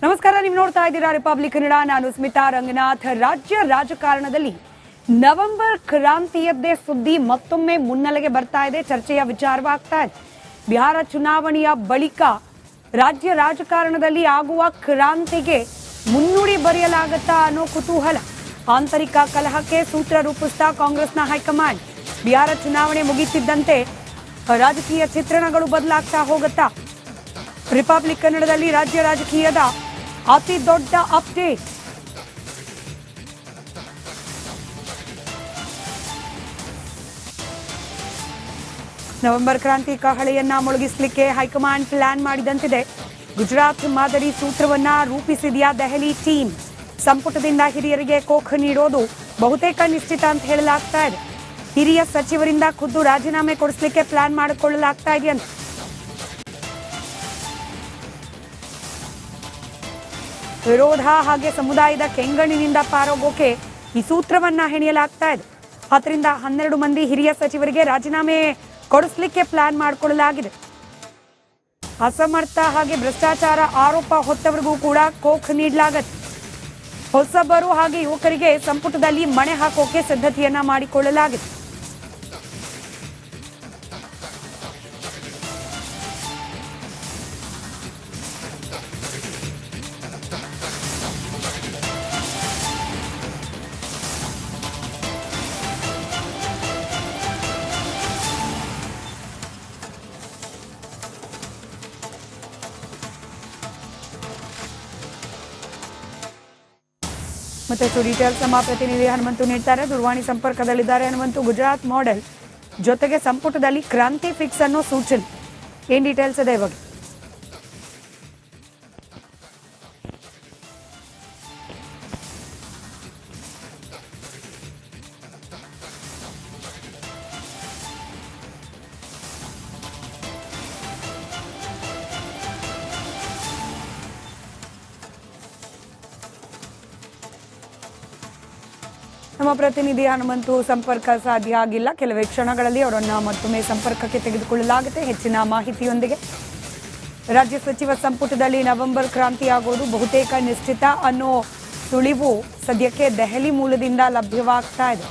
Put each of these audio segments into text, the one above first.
ನಮಸ್ಕಾರ, ನೀವು ನೋಡ್ತಾ ಇದ್ದೀರಾ ರಿಪಬ್ಲಿಕ್ ಕನ್ನಡ. ನಾನು ಸ್ಮಿತಾ ರಂಗನಾಥ್. ರಾಜ್ಯ ರಾಜಕಾರಣದಲ್ಲಿ ನವೆಂಬರ್ ಕ್ರಾಂತಿಯದ್ದೇ ಸುದ್ದಿ ಮತ್ತೊಮ್ಮೆ ಮುನ್ನೆಲೆಗೆ ಬರ್ತಾ ಇದೆ, ಚರ್ಚೆಯ ವಿಚಾರವಾಗ್ತಾ ಇದೆ. ಬಿಹಾರ ಚುನಾವಣೆಯ ಬಳಿಕ ರಾಜ್ಯ ರಾಜಕಾರಣದಲ್ಲಿ ಆಗುವ ಕ್ರಾಂತಿಗೆ ಮುನ್ನುಡಿ ಬರೆಯಲಾಗುತ್ತಾ ಅನ್ನೋ ಕುತೂಹಲ. ಆಂತರಿಕ ಕಲಹಕ್ಕೆ ಸೂತ್ರ ರೂಪಿಸ್ತಾ ಕಾಂಗ್ರೆಸ್ನ ಹೈಕಮಾಂಡ್. ಬಿಹಾರ ಚುನಾವಣೆ ಮುಗಿತಿದ್ದಂತೆ ರಾಜಕೀಯ ಚಿತ್ರಣಗಳು ಬದಲಾಗ್ತಾ ಹೋಗುತ್ತಾ? ರಿಪಬ್ಲಿಕ್ ಕನ್ನಡದಲ್ಲಿ ರಾಜ್ಯ ರಾಜಕೀಯದ ಅತಿ ದೊಡ್ಡ ಅಪ್ಡೇಟ್. ನವೆಂಬರ್ ಕ್ರಾಂತಿ ಕಹಳೆಯನ್ನ ಮೊಳಗಿಸಲಿಕ್ಕೆ ಹೈಕಮಾಂಡ್ ಪ್ಲಾನ್ ಮಾಡಿದಂತಿದೆ. ಗುಜರಾತ್ ಮಾದರಿ ಸೂತ್ರವನ್ನ ರೂಪಿಸಿದೆಯಾ ದೆಹಲಿ ಟೀಮ್. ಸಂಪುಟದಿಂದ ಹಿರಿಯರಿಗೆ ಕೋಖ್ ನೀಡೋದು ಬಹುತೇಕ ನಿಶ್ಚಿತ ಅಂತ ಹೇಳಲಾಗ್ತಾ ಇದೆ. ಹಿರಿಯ ಸಚಿವರಿಂದ ಖುದ್ದು ರಾಜೀನಾಮೆ ಕೊಡಿಸಲಿಕ್ಕೆ ಪ್ಲಾನ್ ಮಾಡಿಕೊಳ್ಳಲಾಗ್ತಾ ಇದೆಯಂತೆ. ವಿರೋಧ ಹಾಗೆ ಸಮುದಾಯದ ಕೆಂಗಣ್ಣಿನಿಂದ ಪಾರೋಗೋಕೆ ಈ ಸೂತ್ರವನ್ನ ಹೆಣೆಯಲಾಗ್ತಾ ಇದೆ. 10 ರಿಂದ 12 ಮಂದಿ ಹಿರಿಯ ಸಚಿವರಿಗೆ ರಾಜೀನಾಮೆ ಕೊಡಿಸಲಿಕ್ಕೆ ಪ್ಲಾನ್ ಮಾಡಿಕೊಳ್ಳಲಾಗಿದೆ. ಅಸಮರ್ಥ ಹಾಗೆ ಭ್ರಷ್ಟಾಚಾರ ಆರೋಪ ಹೊತ್ತವರಿಗೂ ಕೂಡ ಕೋಖ್ ನೀಡಲಾಗುತ್ತೆ. ಹೊಸಬರು ಹಾಗೆ ಯುವಕರಿಗೆ ಸಂಪುಟದಲ್ಲಿ ಮಣೆ ಹಾಕೋಕೆ ಸಿದ್ಧತೆಯನ್ನ ಮಾಡಿಕೊಳ್ಳಲಾಗಿದೆ. ಮತ್ತೆ ಡೀಟೇಲ್ಸ್ ನಮ್ಮ ಪ್ರತಿನಿಧಿ ಹನುಮಂತು ನೀಡ್ತಾರೆ. ದೂರವಾಣಿ ಸಂಪರ್ಕದಲ್ಲಿದ್ದಾರೆ ಹನುಮಂತು. ಗುಜರಾತ್ ಮಾಡೆಲ್ ಜೊತೆಗೆ ಸಂಪುಟದಲ್ಲಿ ಕ್ರಾಂತಿ ಫಿಕ್ಸ್ ಅನ್ನೋ ಸೂಚನೆ, ಏನ್ ಡೀಟೇಲ್ಸ್ ಇದೆ ಇವಾಗ? ನಮ್ಮ ಪ್ರತಿನಿಧಿ ಹನುಮಂತು ಸಂಪರ್ಕ ಸಾಧ್ಯ ಆಗಿಲ್ಲ. ಕೆಲವೇ ಕ್ಷಣಗಳಲ್ಲಿ ಅವರನ್ನ ಮತ್ತೊಮ್ಮೆ ಸಂಪರ್ಕಕ್ಕೆ ತೆಗೆದುಕೊಳ್ಳಲಾಗುತ್ತೆ ಹೆಚ್ಚಿನ ಮಾಹಿತಿಯೊಂದಿಗೆ. ರಾಜ್ಯ ಸಚಿವ ಸಂಪುಟದಲ್ಲಿ ನವೆಂಬರ್ ಕ್ರಾಂತಿ ಆಗೋದು ಬಹುತೇಕ ನಿಶ್ಚಿತ ಅನ್ನೋ ಸುಳಿವು ಸದ್ಯಕ್ಕೆ ದೆಹಲಿ ಮೂಲದಿಂದ ಲಭ್ಯವಾಗ್ತಾ ಇದೆ.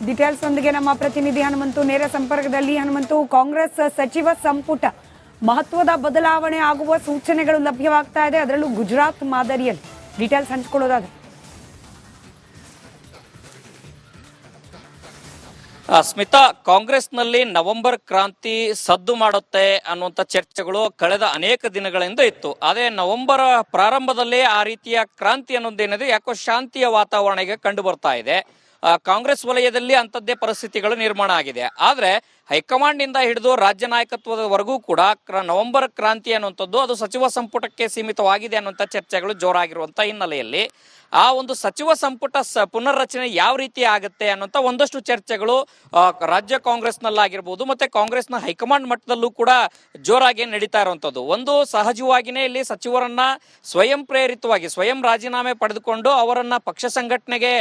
ಡೀಟೇಲ್ಸ್ ಒಂದಿಗೆ ನಮ್ಮ ಪ್ರತಿನಿಧಿ ಹನುಮಂತು ನೇರ ಸಂಪರ್ಕದಲ್ಲಿ. ಹನುಮಂತು, ಕಾಂಗ್ರೆಸ್ ಸಚಿವ ಸಂಪುಟ ಮಹತ್ವದ ಬದಲಾವಣೆ ಆಗುವ ಸೂಚನೆಗಳು ಲಭ್ಯವಾಗ್ತಾ ಇದೆ, ಅದರಲ್ಲೂ ಗುಜರಾತ್ ಮಾದರಿಯಲ್ಲಿ. ಡೀಟೇಲ್ಸ್ ಹಂಚಿಕೊಳ್ಳೋದಾದ್ರೆ ಸ್ಮಿತಾ, ಕಾಂಗ್ರೆಸ್ನಲ್ಲಿ ನವೆಂಬರ್ ಕ್ರಾಂತಿ ಸದ್ದು ಮಾಡುತ್ತೆ ಅನ್ನುವಂಥ ಚರ್ಚೆಗಳು ಕಳೆದ ಅನೇಕ ದಿನಗಳಿಂದ ಇತ್ತು. ಅದೇ ನವೆಂಬರ್ ಪ್ರಾರಂಭದಲ್ಲಿ ಆ ರೀತಿಯ ಕ್ರಾಂತಿ ಅನ್ನೋದೇನಿದೆ ಯಾಕೋ ಶಾಂತಿಯ ವಾತಾವರಣ ಈಗ ಕಂಡು ಬರ್ತಾ ಇದೆ. ಕಾಂಗ್ರೆಸ್ ವಲಯದಲ್ಲಿ ಅಂಥದ್ದೇ ಪರಿಸ್ಥಿತಿಗಳು ನಿರ್ಮಾಣ ಆಗಿದೆ. ಆದ್ರೆ ಹೈಕಮಾಂಡ್ ನಿಂದ ಹಿಡಿದು ರಾಜ್ಯ ನಾಯಕತ್ವದವರೆಗೂ ಕೂಡ ನವೆಂಬರ್ ಕ್ರಾಂತಿ ಅನ್ನುವಂಥದ್ದು ಅದು ಸಚಿವ ಸಂಪುಟಕ್ಕೆ ಸೀಮಿತವಾಗಿದೆ ಅನ್ನುವಂಥ ಚರ್ಚೆಗಳು ಜೋರಾಗಿರುವಂತ ಹಿನ್ನೆಲೆಯಲ್ಲಿ ಆ ಒಂದು ಸಚಿವ ಸಂಪುಟ ಪುನರ್ರಚನೆ ಯಾವ ರೀತಿ ಆಗುತ್ತೆ ಅನ್ನುವಂಥ ಒಂದಷ್ಟು ಚರ್ಚೆಗಳು ರಾಜ್ಯ ಕಾಂಗ್ರೆಸ್ನಲ್ಲಾಗಿರ್ಬೋದು ಮತ್ತೆ ಕಾಂಗ್ರೆಸ್ನ ಹೈಕಮಾಂಡ್ ಮಟ್ಟದಲ್ಲೂ ಕೂಡ ಜೋರಾಗಿ ನಡೀತಾ ಇರುವಂಥದ್ದು. ಒಂದು ಸಹಜವಾಗಿಯೇ ಇಲ್ಲಿ ಸಚಿವರನ್ನ ಸ್ವಯಂ ಪ್ರೇರಿತವಾಗಿ ಸ್ವಯಂ ರಾಜೀನಾಮೆ ಪಡೆದುಕೊಂಡು ಅವರನ್ನ ಪಕ್ಷ ಸಂಘಟನೆಗೆ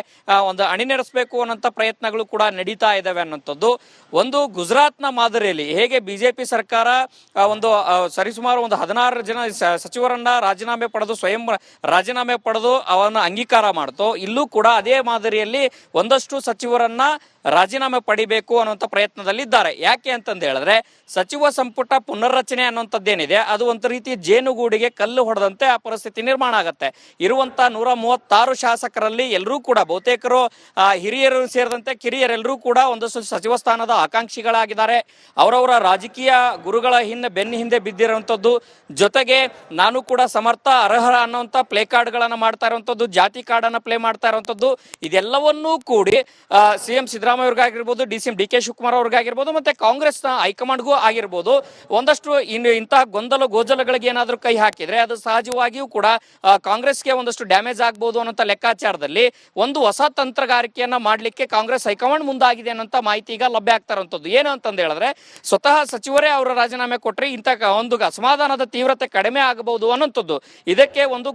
ಒಂದು ಅಣಿನೆಡೆಸಬೇಕು ಅನ್ನೋಂಥ ಪ್ರಯತ್ನಗಳು ಕೂಡ ನಡೀತಾ ಇದಾವೆ ಅನ್ನೋಂಥದ್ದು. ಒಂದು ಗುಜರಾತ್ನ ಮಾದರಿಯಲ್ಲಿ ಹೇಗೆ ಬಿಜೆಪಿ ಸರ್ಕಾರ ಒಂದು ಸರಿಸುಮಾರು ಒಂದು 16 ಜನ ಸಚಿವರನ್ನ ರಾಜೀನಾಮೆ ಪಡೆದು ಸ್ವಯಂ ರಾಜೀನಾಮೆ ಪಡೆದು ಅವನ್ನ ಅಂಗೀಕಾರ ಮಾಡ್ತು, ಇಲ್ಲೂ ಕೂಡ ಅದೇ ಮಾದರಿಯಲ್ಲಿ ಒಂದಷ್ಟು ಸಚಿವರನ್ನ ರಾಜೀನಾಮೆ ಪಡಿಬೇಕು ಅನ್ನುವಂಥ ಪ್ರಯತ್ನದಲ್ಲಿದ್ದಾರೆ. ಯಾಕೆ ಅಂತಂದು ಹೇಳಿದ್ರೆ ಸಚಿವ ಸಂಪುಟ ಪುನರ್ರಚನೆ ಅನ್ನುವಂಥದ್ದೇನಿದೆ ಅದು ಒಂದು ರೀತಿ ಜೇನುಗೂಡಿಗೆ ಕಲ್ಲು ಹೊಡೆದಂತೆ ಆ ಪರಿಸ್ಥಿತಿ ನಿರ್ಮಾಣ ಆಗುತ್ತೆ. ಇರುವಂತ 136 ಶಾಸಕರಲ್ಲಿ ಎಲ್ಲರೂ ಕೂಡ ಬಹುತೇಕರು ಹಿರಿಯರು ಸೇರಿದಂತೆ ಕಿರಿಯರೆಲ್ಲರೂ ಕೂಡ ಒಂದಷ್ಟು ಸಚಿವ ಸ್ಥಾನದ ಆಕಾಂಕ್ಷಿಗಳಾಗಿದ್ದಾರೆ. ಅವರವರ ರಾಜಕೀಯ ಗುರುಗಳ ಬೆನ್ನ ಹಿಂದೆ ಬಿದ್ದಿರುವಂಥದ್ದು, ಜೊತೆಗೆ ನಾನು ಕೂಡ ಸಮರ್ಥ ಅರ್ಹ ಅನ್ನುವಂಥ ಪ್ಲೇ ಕಾರ್ಡ್ಗಳನ್ನು ಮಾಡ್ತಾ ಇರುವಂಥದ್ದು, ಜಾತಿ ಕಾರ್ಡ್ ಅನ್ನ ಪ್ಲೇ ಮಾಡ್ತಾ ಇರುವಂಥದ್ದು, ಇದೆಲ್ಲವನ್ನೂ ಕೂಡಿ ಸಿಎಂ ಸಿದ್ದರಾಮಯ್ಯ ಸಿದ್ದರಾಮಯ್ಯ ಅವ್ರಿಗಾಗಿರ್ಬೋದು, ಡಿ.ಸಿ.ಎಂ ಡಿ.ಕೆ. ಶಿವಕುಮಾರ್ ಅವ್ರಿಗಾಗಿರ್ಬೋದು, ಮತ್ತೆ ಕಾಂಗ್ರೆಸ್ನ ಹೈಕಮಾಂಡ್ಗೂ ಆಗಿರ್ಬೋದು, ಒಂದಷ್ಟು ಇಂತಹ ಗೊಂದಲ ಗೋಜಲಗಳಿಗೆ ಏನಾದರೂ ಕೈ ಹಾಕಿದ್ರೆ ಅದು ಸಹಜವಾಗಿಯೂ ಕೂಡ ಕಾಂಗ್ರೆಸ್ಗೆ ಒಂದಷ್ಟು ಡ್ಯಾಮೇಜ್ ಆಗ್ಬೋದು ಅನ್ನೋ ಲೆಕ್ಕಾಚಾರದಲ್ಲಿ ಒಂದು ಹೊಸ ತಂತ್ರಗಾರಿಕೆಯನ್ನ ಮಾಡ್ಲಿಕ್ಕೆ ಕಾಂಗ್ರೆಸ್ ಹೈಕಮಾಂಡ್ ಮುಂದಾಗಿದೆ ಅನ್ನೋ ಮಾಹಿತಿ ಈಗ ಲಭ್ಯ ಆಗ್ತಾರಂತದ್ದು. ಏನು ಅಂತಂದು ಹೇಳಿದ್ರೆ, ಸ್ವತಃ ಸಚಿವರೇ ಅವರ ರಾಜೀನಾಮೆ ಕೊಟ್ರೆ ಇಂಥ ಒಂದು ಅಸಮಾಧಾನದ ತೀವ್ರತೆ ಕಡಿಮೆ ಆಗಬಹುದು ಅನ್ನೋಂಥದ್ದು. ಇದಕ್ಕೆ ಒಂದು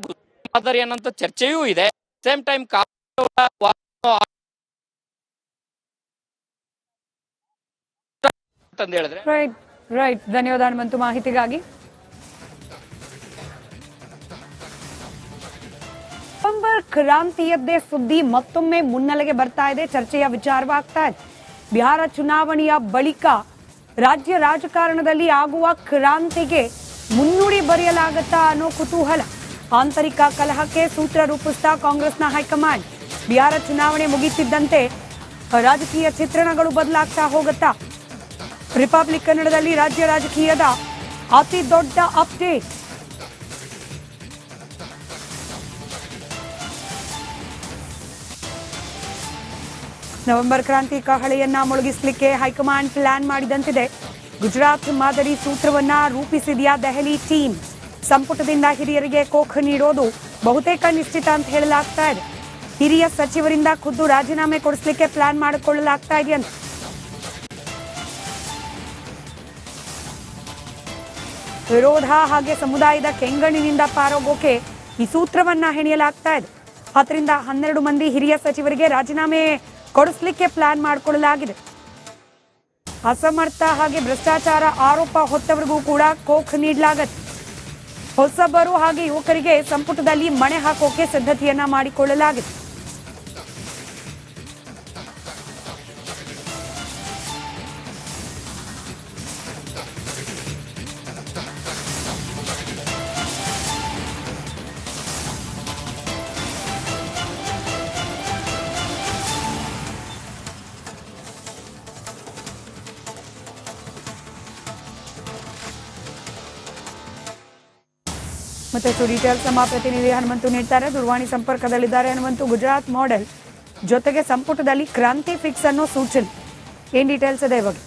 ಮಾದರಿ ಅನ್ನೋಂಥ ಚರ್ಚೆಯೂ ಇದೆ. ಸೇಮ್ ಟೈಮ್ ಅಂತ ಹೇಳಿದ್ರೆ ರೈಟ್ ಧನ್ಯವಾದ ಹನುಮಂತು ಮಾಹಿತಿಗಾಗಿ. ನವೆಂಬರ್ ಕ್ರಾಂತಿಯದ್ದೇ ಸುದ್ದಿ ಮತ್ತೊಮ್ಮೆ ಮುನ್ನೆಲೆಗೆ ಬರ್ತಾ ಇದೆ, ಚರ್ಚೆಯ ವಿಚಾರವಾಗ್ತಾ ಇದೆ. ಬಿಹಾರ ಚುನಾವಣೆಯ ಬಳಿಕ ರಾಜ್ಯ ರಾಜಕಾರಣದಲ್ಲಿ ಆಗುವ ಕ್ರಾಂತಿಗೆ ಮುನ್ನುಡಿ ಬರೆಯಲಾಗುತ್ತಾ ಅನ್ನೋ ಕುತೂಹಲ. ಆಂತರಿಕ ಕಲಹಕ್ಕೆ ಸೂತ್ರ ರೂಪಿಸ್ತಾ ಕಾಂಗ್ರೆಸ್ನ ಹೈಕಮಾಂಡ್. ಬಿಹಾರ ಚುನಾವಣೆ ಮುಗಿತಿದ್ದಂತೆ ರಾಜಕೀಯ ಚಿತ್ರಣಗಳು ಬದಲಾಗ್ತಾ ಹೋಗುತ್ತಾ? ರಿಪಬ್ಲಿಕ್ ಕನ್ನಡದಲ್ಲಿ ರಾಜ್ಯ ರಾಜಕೀಯದ ಅತಿ ದೊಡ್ಡ ಅಪ್ಡೇಟ್. ನವೆಂಬರ್ ಕ್ರಾಂತಿ ಕಹಳೆಯನ್ನ ಮೊಳಗಿಸಲಿಕ್ಕೆ ಹೈಕಮಾಂಡ್ ಪ್ಲಾನ್ ಮಾಡಿದಂತಿದೆ. ಗುಜರಾತ್ ಮಾದರಿ ಸೂತ್ರವನ್ನ ರೂಪಿಸಿದೆಯಾ ದೆಹಲಿ ಟೀಮ್? ಸಂಪುಟದಿಂದ ಹಿರಿಯರಿಗೆ ಕೋಖ ನೀಡೋದು ಬಹುತೇಕ ನಿಶ್ಚಿತ ಅಂತ ಹೇಳಲಾಗ್ತಾ ಇದೆ. ಹಿರಿಯ ಸಚಿವರಿಂದ ಖುದ್ದು ರಾಜೀನಾಮೆ ಕೊಡಿಸಲಿಕ್ಕೆ ಪ್ಲಾನ್ ಮಾಡಿಕೊಳ್ಳಲಾಗ್ತಾ ಇದೆಯಂತೆ. ವಿರೋಧ ಹಾಗೆ ಸಮುದಾಯದ ಕೆಂಗಣ್ಣಿನಿಂದ ಪಾರೋಗೋಕೆ ಈ ಸೂತ್ರವನ್ನ ಹೆಣೆಯಲಾಗ್ತಾ ಇದೆ. 10 ರಿಂದ 12 ಮಂದಿ ಹಿರಿಯ ಸಚಿವರಿಗೆ ರಾಜೀನಾಮೆ ಕೊಡಿಸಲಿಕ್ಕೆ ಪ್ಲಾನ್ ಮಾಡಿಕೊಳ್ಳಲಾಗಿದೆ. ಅಸಮರ್ಥ ಹಾಗೆ ಭ್ರಷ್ಟಾಚಾರ ಆರೋಪ ಹೊತ್ತವರಿಗೂ ಕೂಡ ಕೋಖ್ ನೀಡಲಾಗುತ್ತೆ. ಹೊಸಬರು ಹಾಗೆ ಯುವಕರಿಗೆ ಸಂಪುಟದಲ್ಲಿ ಮಣೆ ಹಾಕೋಕೆ ಸಿದ್ಧತೆಯನ್ನ ಮಾಡಿಕೊಳ್ಳಲಾಗಿದೆ. ಮತ್ತೆ ಡೀಟೇಲ್ಸ್ ನಮ್ಮ ಪ್ರತಿನಿಧಿ ಹನುಮಂತು ನೀಡ್ತಾರೆ. ದೂರವಾಣಿ ಸಂಪರ್ಕದಲ್ಲಿದ್ದಾರೆ ಹನುಮಂತು. ಗುಜರಾತ್ ಮಾಡೆಲ್ ಜೊತೆಗೆ ಸಂಪುಟದಲ್ಲಿ ಕ್ರಾಂತಿ ಫಿಕ್ಸ್ ಅನ್ನೋ ಸೂಚನೆ, ಏನ್ ಡೀಟೇಲ್ಸ್ ಇದೆ ಇವಾಗ?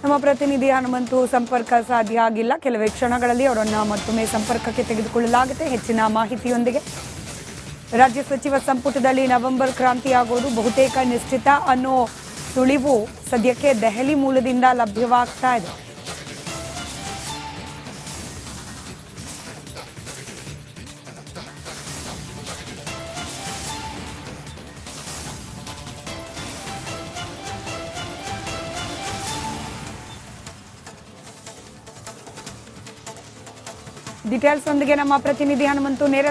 ನಮ್ಮ ಪ್ರತಿನಿಧಿ ಹನುಮಂತು ಸಂಪರ್ಕ ಸಾಧ್ಯ ಆಗಿಲ್ಲ. ಕೆಲವೇ ಕ್ಷಣಗಳಲ್ಲಿ ಅವರನ್ನ ಮತ್ತೊಮ್ಮೆ ಸಂಪರ್ಕಕ್ಕೆ ತೆಗೆದುಕೊಳ್ಳಲಾಗುತ್ತೆ ಹೆಚ್ಚಿನ ಮಾಹಿತಿಯೊಂದಿಗೆ. ರಾಜ್ಯ ಸಚಿವ ಸಂಪುಟದಲ್ಲಿ ನವೆಂಬರ್ ಕ್ರಾಂತಿ ಆಗೋದು ಬಹುತೇಕ ನಿಶ್ಚಿತ ಅನ್ನೋ ಸುಳಿವು ಸದ್ಯಕ್ಕೆ ದೆಹಲಿ ಮೂಲದಿಂದ ಲಭ್ಯವಾಗ್ತಾ ಇದೆ. ಡೀಟೇಲ್ಸ್ ಒಂದಿಗೆ ನಮ್ಮ ಪ್ರತಿನಿಧಿ ಹನುಮಂತು ನೇರ